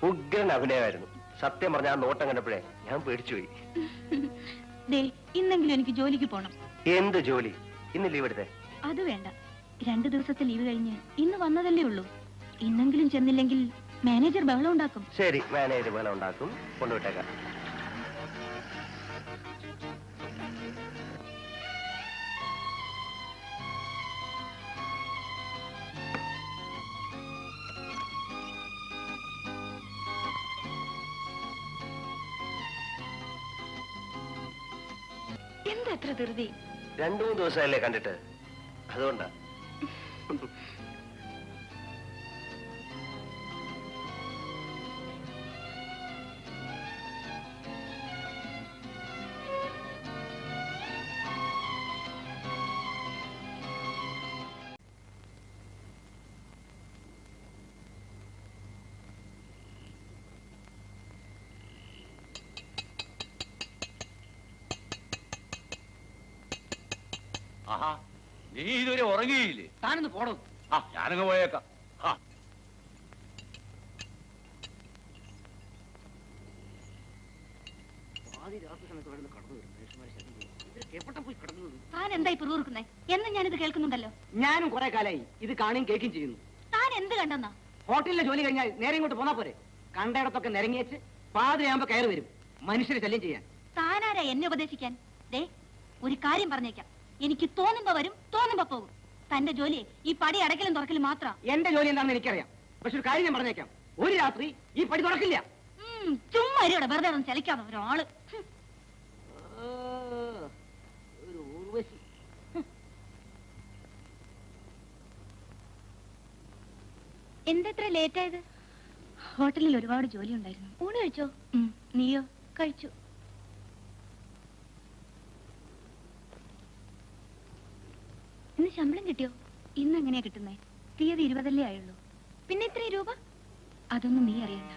ഉഗ്രൻ അഭിനയമായിരുന്നു. സത്യം പറഞ്ഞ ആ നോട്ടം കണ്ടപ്പോഴേ ഞാൻ പേടിച്ചുപോയി. ഇന്നെങ്കിലും എനിക്ക് ജോലിക്ക് പോണം. എന്ത് ജോലി? ഇന്ന് ലീവ് എടുത്തേ? അത് വേണ്ട, 2 ദിവസത്തെ ലീവ് കഴിഞ്ഞ് ഇന്ന് വന്നതല്ലേ ഉള്ളൂ. ഇന്നെങ്കിലും ചെന്നില്ലെങ്കിൽ മാനേജർ ബഹളം ഉണ്ടാക്കും. ശരി, മാനേജർ ബഹളം ഉണ്ടാക്കും. കൊണ്ടുവിട്ടേക്കാം. എന്താ എത്ര ധൃതി? 2-3 ദിവസമല്ലേ കണ്ടിട്ട്, അതുകൊണ്ടാ. ആഹാ, നീ ഇതുവരെ ഉറങ്ങിയില്ലേ? താനൊന്ന് പോടോ. ഞാനങ്ങ് പോയേക്കാം. താൻ എന്തായി പിറുപിറുക്കുന്നേ? എന്നും ഞാനിത് കേൾക്കുന്നുണ്ടല്ലോ. ഞാനും കുറെ കാലായി ഇത് കാണുകയും കേൾക്കുകയും ചെയ്യുന്നു. താൻ എന്ത് കണ്ടെന്നാ? ഹോട്ടലിലെ ജോലി കഴിഞ്ഞാൽ നേരെ ഇങ്ങോട്ട് പോന്നാ പോരെ? കണ്ടയിടത്തൊക്കെ നിരങ്ങിയേച്ച് പാതിരയാകുമ്പോ കയറി വരും മനുഷ്യരെ ശല്യം ചെയ്യാൻ. താനാരാ എന്നെ ഉപദേശിക്കാൻ? ഒരു കാര്യം പറഞ്ഞേക്കാം, എനിക്ക് തോന്നുമ്പോ വരും, തോന്നുമ്പോ പോകും. തന്റെ ജോലി ഈ പടി അടക്കലും തുറക്കലും മാത്രം. എന്റെ ജോലി എന്താണെന്ന് എനിക്കറിയാം. പക്ഷെ ഒരു കാര്യം ഞാൻ പറഞ്ഞേക്കാം, ഒരു രാത്രി ഈ പടി തുറക്കില്ല. ചുമ്മാ ഇവിടെ വെറുതെ ഒന്നും ചലിക്കാതെ ഒരാള്. എന്തെത്ര ലേറ്റ് ആയത്? ഹോട്ടലിൽ ഒരുപാട് ജോലി ഉണ്ടായിരുന്നു. ഊണ് കഴിച്ചോ? നീയോ? കഴിച്ചു. ഇന്ന് ശമ്പളം കിട്ടിയോ? ഇന്ന് എങ്ങനെയാ കിട്ടുന്നേ? തീയതി 20 ആയുള്ളൂ. പിന്നെ ഇത്രയും രൂപ? അതൊന്നും നീ അറിയണ്ട.